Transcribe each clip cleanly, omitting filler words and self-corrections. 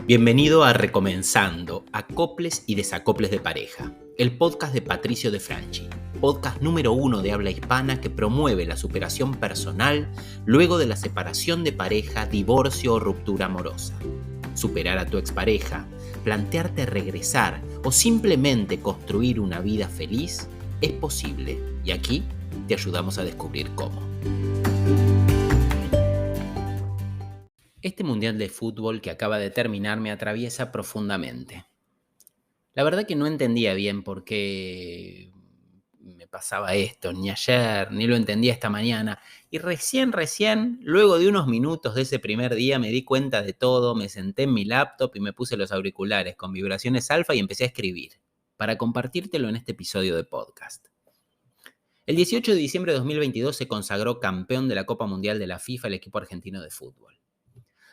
Bienvenido a Recomenzando, Acoples y Desacoples de Pareja, el podcast de Patricio De Franchi, podcast número 1 de habla hispana que promueve la superación personal luego de la separación de pareja, divorcio o ruptura amorosa. Superar a tu expareja, plantearte regresar o simplemente construir una vida feliz es posible y aquí te ayudamos a descubrir cómo. Este mundial de fútbol que acaba de terminar me atraviesa profundamente. La verdad que no entendía bien por qué me pasaba esto, ni ayer, ni lo entendía esta mañana. Y recién, luego de unos minutos de ese primer día, me di cuenta de todo, me senté en mi laptop y me puse los auriculares con vibraciones alfa y empecé a escribir, para compartírtelo en este episodio de podcast. El 18 de diciembre de 2022 se consagró campeón de la Copa Mundial de la FIFA el equipo argentino de fútbol.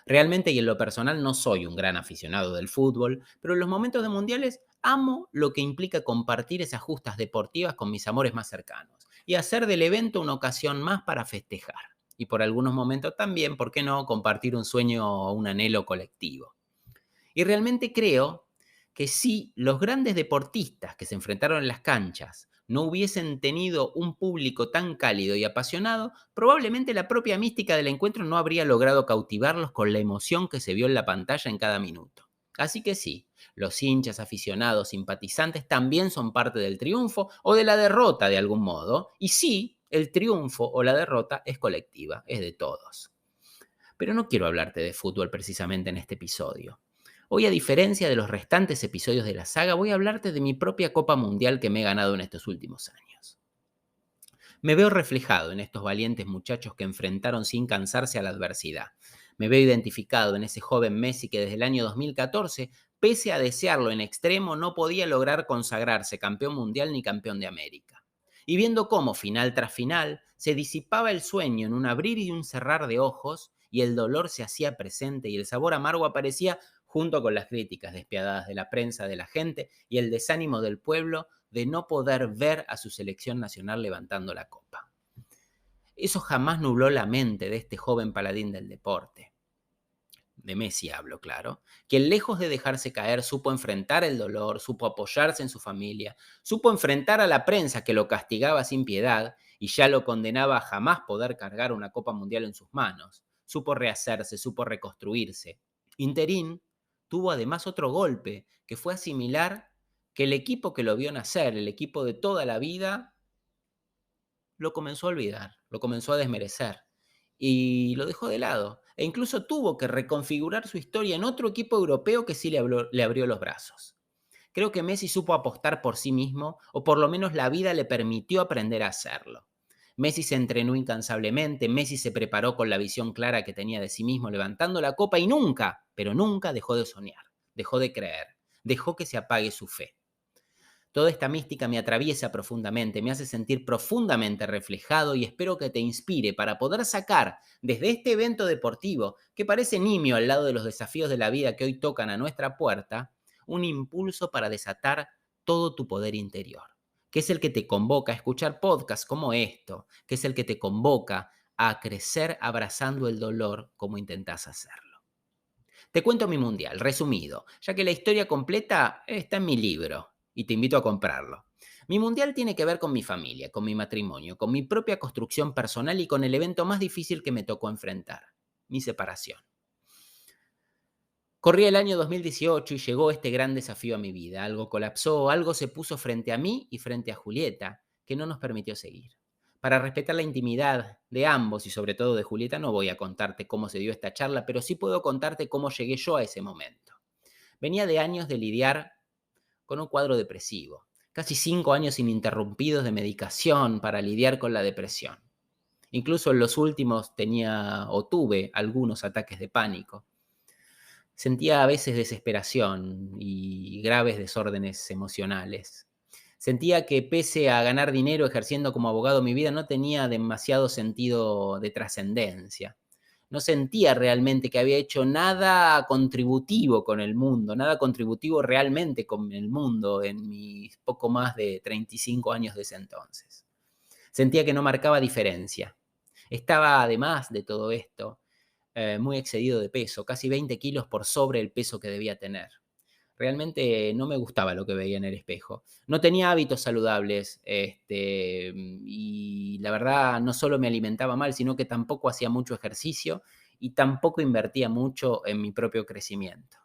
Realmente y en lo personal no soy un gran aficionado del fútbol, pero en los momentos de mundiales amo lo que implica compartir esas justas deportivas con mis amores más cercanos y hacer del evento una ocasión más para festejar. Y por algunos momentos también, ¿por qué no?, compartir un sueño o un anhelo colectivo. Y realmente creo que si los grandes deportistas que se enfrentaron en las canchas no hubiesen tenido un público tan cálido y apasionado, probablemente la propia mística del encuentro no habría logrado cautivarlos con la emoción que se vio en la pantalla en cada minuto. Así que sí, los hinchas, aficionados, simpatizantes también son parte del triunfo o de la derrota de algún modo, y sí, el triunfo o la derrota es colectiva, es de todos. Pero no quiero hablarte de fútbol precisamente en este episodio. Hoy, a diferencia de los restantes episodios de la saga, voy a hablarte de mi propia Copa Mundial que me he ganado en estos últimos años. Me veo reflejado en estos valientes muchachos que enfrentaron sin cansarse a la adversidad. Me veo identificado en ese joven Messi que desde el año 2014, pese a desearlo en extremo, no podía lograr consagrarse campeón mundial ni campeón de América. Y viendo cómo, final tras final, se disipaba el sueño en un abrir y un cerrar de ojos, y el dolor se hacía presente y el sabor amargo aparecía junto con las críticas despiadadas de la prensa, de la gente y el desánimo del pueblo de no poder ver a su selección nacional levantando la copa. Eso jamás nubló la mente de este joven paladín del deporte. De Messi hablo, claro, quien lejos de dejarse caer supo enfrentar el dolor, supo apoyarse en su familia, supo enfrentar a la prensa que lo castigaba sin piedad y ya lo condenaba a jamás poder cargar una Copa Mundial en sus manos. Supo rehacerse, supo reconstruirse. Interín tuvo además otro golpe, que fue asimilar que el equipo que lo vio nacer, el equipo de toda la vida, lo comenzó a olvidar, lo comenzó a desmerecer y lo dejó de lado. E incluso tuvo que reconfigurar su historia en otro equipo europeo que sí le abrió los brazos. Creo que Messi supo apostar por sí mismo, o por lo menos la vida le permitió aprender a hacerlo. Messi se entrenó incansablemente, Messi se preparó con la visión clara que tenía de sí mismo levantando la copa y nunca, pero nunca dejó de soñar, dejó de creer, dejó que se apague su fe. Toda esta mística me atraviesa profundamente, me hace sentir profundamente reflejado y espero que te inspire para poder sacar desde este evento deportivo, que parece nimio al lado de los desafíos de la vida que hoy tocan a nuestra puerta, un impulso para desatar todo tu poder interior, que es el que te convoca a escuchar podcasts como esto, que es el que te convoca a crecer abrazando el dolor como intentás hacerlo. Te cuento mi mundial, resumido, ya que la historia completa está en mi libro y te invito a comprarlo. Mi mundial tiene que ver con mi familia, con mi matrimonio, con mi propia construcción personal y con el evento más difícil que me tocó enfrentar, mi separación. Corría el año 2018 y llegó este gran desafío a mi vida. Algo colapsó, algo se puso frente a mí y frente a Julieta, que no nos permitió seguir. Para respetar la intimidad de ambos y sobre todo de Julieta, no voy a contarte cómo se dio esta charla, pero sí puedo contarte cómo llegué yo a ese momento. Venía de años de lidiar con un cuadro depresivo, casi 5 años ininterrumpidos de medicación para lidiar con la depresión. Incluso en los últimos tuve algunos ataques de pánico. Sentía a veces desesperación y graves desórdenes emocionales. Sentía que pese a ganar dinero ejerciendo como abogado, mi vida no tenía demasiado sentido de trascendencia. No sentía realmente que había hecho nada contributivo con el mundo, nada contributivo realmente con el mundo en mis poco más de 35 años de ese entonces. Sentía que no marcaba diferencia. Estaba, además de todo esto, muy excedido de peso, casi 20 kilos por sobre el peso que debía tener. Realmente no me gustaba lo que veía en el espejo. No tenía hábitos saludables, y la verdad no solo me alimentaba mal, sino que tampoco hacía mucho ejercicio y tampoco invertía mucho en mi propio crecimiento.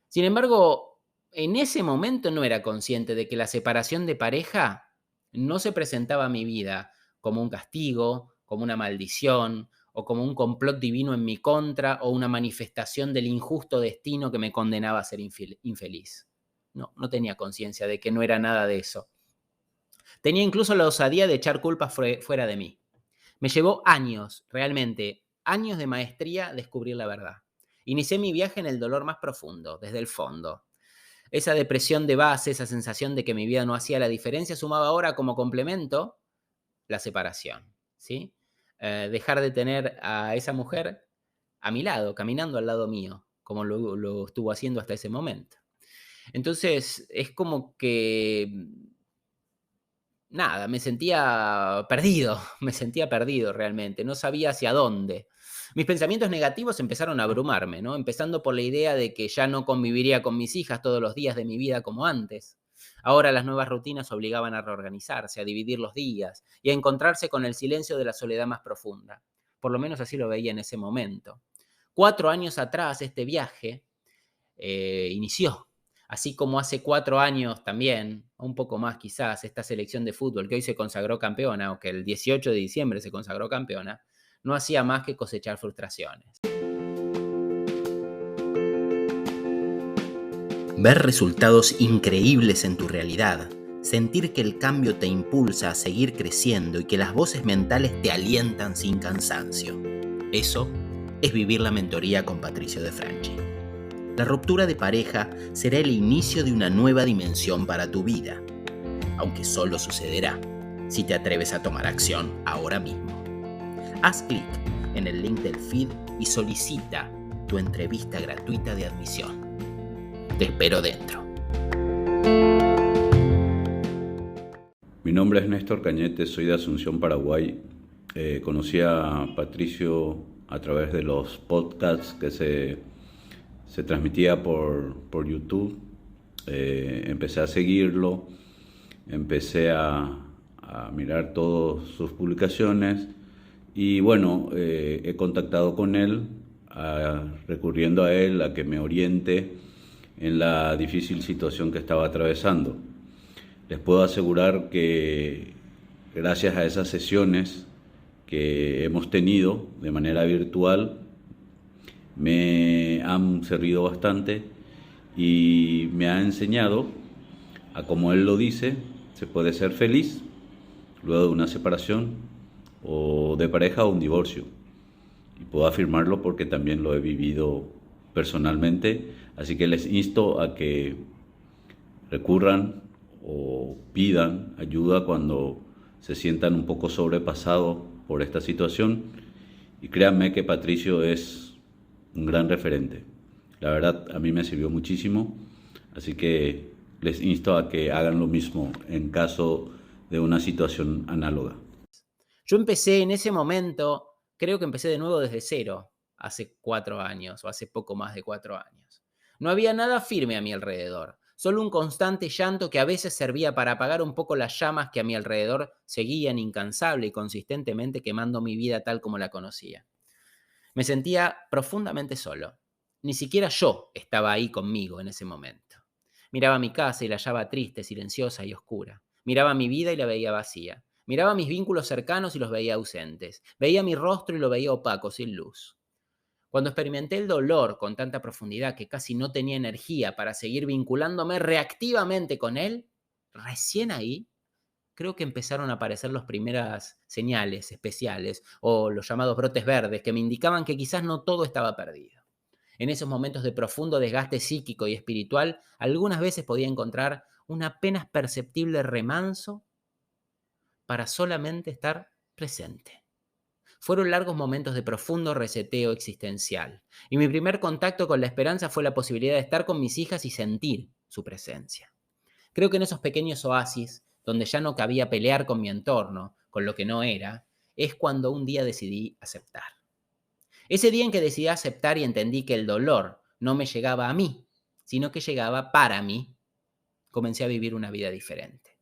Sin embargo, en ese momento no era consciente de que la separación de pareja no se presentaba a mi vida como un castigo, como una maldición o como un complot divino en mi contra o una manifestación del injusto destino que me condenaba a ser infeliz. No, no tenía conciencia de que no era nada de eso. Tenía incluso la osadía de echar culpas fuera de mí. Me llevó años, realmente, años de maestría descubrir la verdad. Inicié mi viaje en el dolor más profundo, desde el fondo. Esa depresión de base, esa sensación de que mi vida no hacía la diferencia, sumaba ahora como complemento la separación, ¿sí? Dejar de tener a esa mujer a mi lado, caminando al lado mío, como lo estuvo haciendo hasta ese momento. Entonces, es como que nada, me sentía perdido realmente, no sabía hacia dónde. Mis pensamientos negativos empezaron a abrumarme, ¿no? Empezando por la idea de que ya no conviviría con mis hijas todos los días de mi vida como antes. Ahora las nuevas rutinas obligaban a reorganizarse, a dividir los días y a encontrarse con el silencio de la soledad más profunda. Por lo menos así lo veía en ese momento. 4 años atrás este viaje inició. Así como hace 4 años también, un poco más quizás, esta selección de fútbol que hoy se consagró campeona, o que el 18 de diciembre se consagró campeona, no hacía más que cosechar frustraciones. Ver resultados increíbles en tu realidad, sentir que el cambio te impulsa a seguir creciendo y que las voces mentales te alientan sin cansancio. Eso es vivir la mentoría con Patricio de Franchi. La ruptura de pareja será el inicio de una nueva dimensión para tu vida, aunque solo sucederá si te atreves a tomar acción ahora mismo. Haz clic en el link del feed y solicita tu entrevista gratuita de admisión. Te espero dentro. Mi nombre es Néstor Cañete, soy de Asunción, Paraguay. Conocí a Patricio a través de los podcasts que se transmitía por YouTube. Empecé a seguirlo, empecé a mirar todas sus publicaciones y bueno, he contactado con él, recurriendo a él a que me oriente en la difícil situación que estaba atravesando. Les puedo asegurar que gracias a esas sesiones que hemos tenido de manera virtual me han servido bastante y me ha enseñado a, como él lo dice, se puede ser feliz luego de una separación o de pareja o un divorcio. Y puedo afirmarlo porque también lo he vivido personalmente, así que les insto a que recurran o pidan ayuda cuando se sientan un poco sobrepasados por esta situación, y créanme que Patricio es un gran referente. La verdad, a mí me sirvió muchísimo, así que les insto a que hagan lo mismo en caso de una situación análoga. Yo empecé en ese momento, creo que empecé de nuevo desde cero, hace 4 años o hace poco más de 4 años. No había nada firme a mi alrededor, solo un constante llanto que a veces servía para apagar un poco las llamas que a mi alrededor seguían incansable y consistentemente quemando mi vida tal como la conocía. Me sentía profundamente solo. Ni siquiera yo estaba ahí conmigo en ese momento. Miraba mi casa y la hallaba triste, silenciosa y oscura. Miraba mi vida y la veía vacía. Miraba mis vínculos cercanos y los veía ausentes. Veía mi rostro y lo veía opaco, sin luz. Cuando experimenté el dolor con tanta profundidad que casi no tenía energía para seguir vinculándome reactivamente con él, recién ahí creo que empezaron a aparecer las primeras señales especiales o los llamados brotes verdes que me indicaban que quizás no todo estaba perdido. En esos momentos de profundo desgaste psíquico y espiritual, algunas veces podía encontrar un apenas perceptible remanso para solamente estar presente. Fueron largos momentos de profundo reseteo existencial, y mi primer contacto con la esperanza fue la posibilidad de estar con mis hijas y sentir su presencia. Creo que en esos pequeños oasis, donde ya no cabía pelear con mi entorno, con lo que no era, es cuando un día decidí aceptar. Ese día en que decidí aceptar y entendí que el dolor no me llegaba a mí, sino que llegaba para mí, comencé a vivir una vida diferente.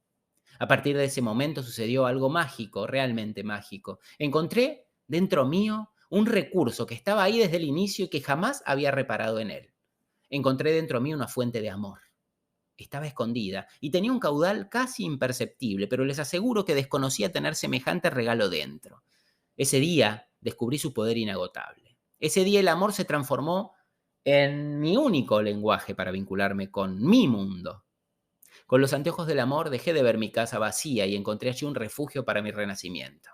A partir de ese momento sucedió algo mágico, realmente mágico. Encontré dentro mío un recurso que estaba ahí desde el inicio y que jamás había reparado en él. Encontré dentro mío una fuente de amor. Estaba escondida y tenía un caudal casi imperceptible, pero les aseguro que desconocía tener semejante regalo dentro. Ese día descubrí su poder inagotable. Ese día el amor se transformó en mi único lenguaje para vincularme con mi mundo. Con los anteojos del amor dejé de ver mi casa vacía y encontré allí un refugio para mi renacimiento.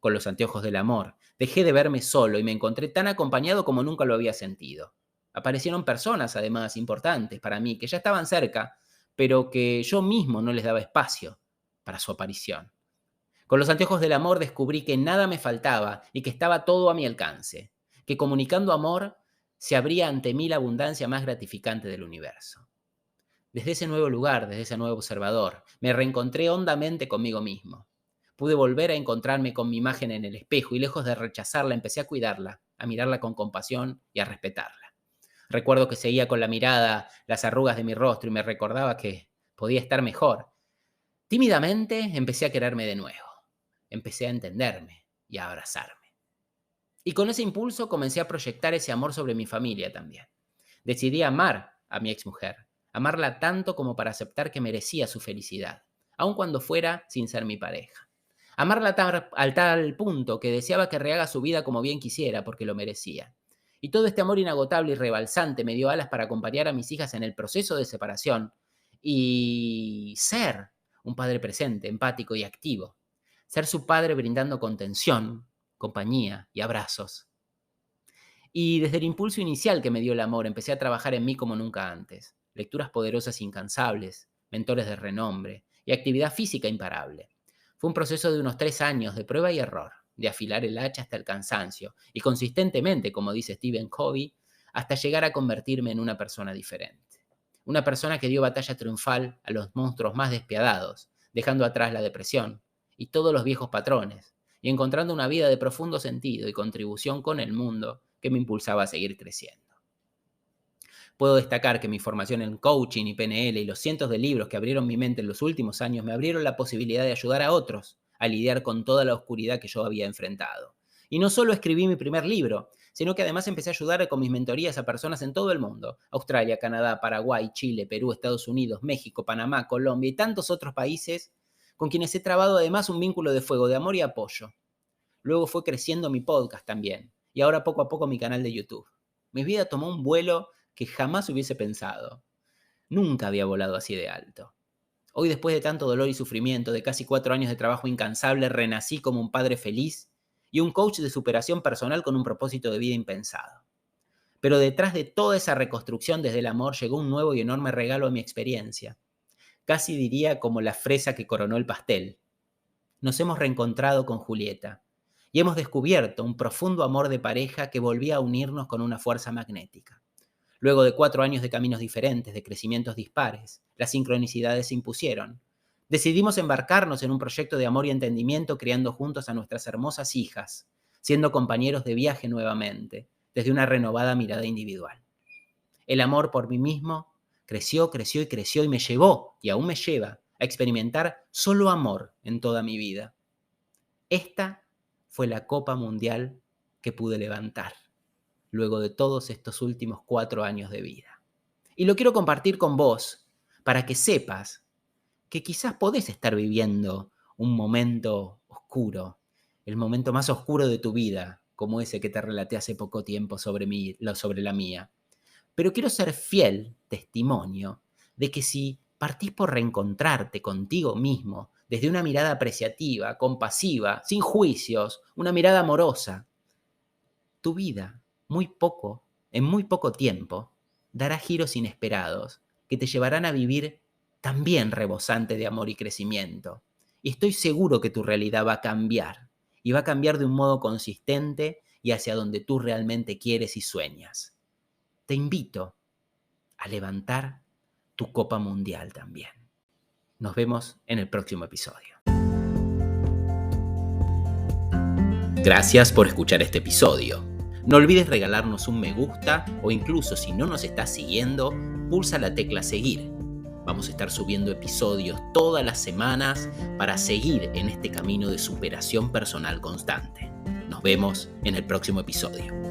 Con los anteojos del amor dejé de verme solo y me encontré tan acompañado como nunca lo había sentido. Aparecieron personas, además, importantes para mí, que ya estaban cerca, pero que yo mismo no les daba espacio para su aparición. Con los anteojos del amor descubrí que nada me faltaba y que estaba todo a mi alcance, que comunicando amor se abría ante mí la abundancia más gratificante del universo. Desde ese nuevo lugar, desde ese nuevo observador, me reencontré hondamente conmigo mismo. Pude volver a encontrarme con mi imagen en el espejo y lejos de rechazarla empecé a cuidarla, a mirarla con compasión y a respetarla. Recuerdo que seguía con la mirada las arrugas de mi rostro y me recordaba que podía estar mejor. Tímidamente empecé a quererme de nuevo. Empecé a entenderme y a abrazarme. Y con ese impulso comencé a proyectar ese amor sobre mi familia también. Decidí amar a mi exmujer, amarla tanto como para aceptar que merecía su felicidad, aun cuando fuera sin ser mi pareja. Amarla al tal punto que deseaba que rehaga su vida como bien quisiera porque lo merecía. Y todo este amor inagotable y rebalsante me dio alas para acompañar a mis hijas en el proceso de separación y ser un padre presente, empático y activo. Ser su padre brindando contención, compañía y abrazos. Y desde el impulso inicial que me dio el amor, empecé a trabajar en mí como nunca antes. Lecturas poderosas e incansables, mentores de renombre y actividad física imparable. Fue un proceso de unos 3 años de prueba y error, de afilar el hacha hasta el cansancio y consistentemente, como dice Stephen Covey, hasta llegar a convertirme en una persona diferente. Una persona que dio batalla triunfal a los monstruos más despiadados, dejando atrás la depresión y todos los viejos patrones, y encontrando una vida de profundo sentido y contribución con el mundo que me impulsaba a seguir creciendo. Puedo destacar que mi formación en coaching y PNL y los cientos de libros que abrieron mi mente en los últimos años me abrieron la posibilidad de ayudar a otros a lidiar con toda la oscuridad que yo había enfrentado. Y no solo escribí mi primer libro, sino que además empecé a ayudar con mis mentorías a personas en todo el mundo: Australia, Canadá, Paraguay, Chile, Perú, Estados Unidos, México, Panamá, Colombia y tantos otros países con quienes he trabado además un vínculo de fuego, de amor y apoyo. Luego fue creciendo mi podcast también, y ahora poco a poco mi canal de YouTube. Mi vida tomó un vuelo que jamás hubiese pensado. Nunca había volado así de alto. Hoy, después de tanto dolor y sufrimiento, de casi 4 años de trabajo incansable, renací como un padre feliz y un coach de superación personal con un propósito de vida impensado. Pero detrás de toda esa reconstrucción desde el amor llegó un nuevo y enorme regalo a mi experiencia. Casi diría como la fresa que coronó el pastel. Nos hemos reencontrado con Julieta y hemos descubierto un profundo amor de pareja que volvía a unirnos con una fuerza magnética. Luego de 4 años de caminos diferentes, de crecimientos dispares, las sincronicidades se impusieron. Decidimos embarcarnos en un proyecto de amor y entendimiento, criando juntos a nuestras hermosas hijas, siendo compañeros de viaje nuevamente, desde una renovada mirada individual. El amor por mí mismo creció, creció y creció y me llevó, y aún me lleva, a experimentar solo amor en toda mi vida. Esta fue la Copa Mundial que pude levantar luego de todos estos últimos 4 años de vida. Y lo quiero compartir con vos para que sepas que quizás podés estar viviendo un momento oscuro, el momento más oscuro de tu vida, como ese que te relaté hace poco tiempo sobre la mía. Pero quiero ser fiel testimonio de que si partís por reencontrarte contigo mismo desde una mirada apreciativa, compasiva, sin juicios, una mirada amorosa, tu vida en muy poco tiempo, dará giros inesperados que te llevarán a vivir también rebosante de amor y crecimiento. Y estoy seguro que tu realidad va a cambiar, y va a cambiar de un modo consistente y hacia donde tú realmente quieres y sueñas. Te invito a levantar tu Copa Mundial también. Nos vemos en el próximo episodio. Gracias por escuchar este episodio. No olvides regalarnos un me gusta o incluso si no nos estás siguiendo, pulsa la tecla seguir. Vamos a estar subiendo episodios todas las semanas para seguir en este camino de superación personal constante. Nos vemos en el próximo episodio.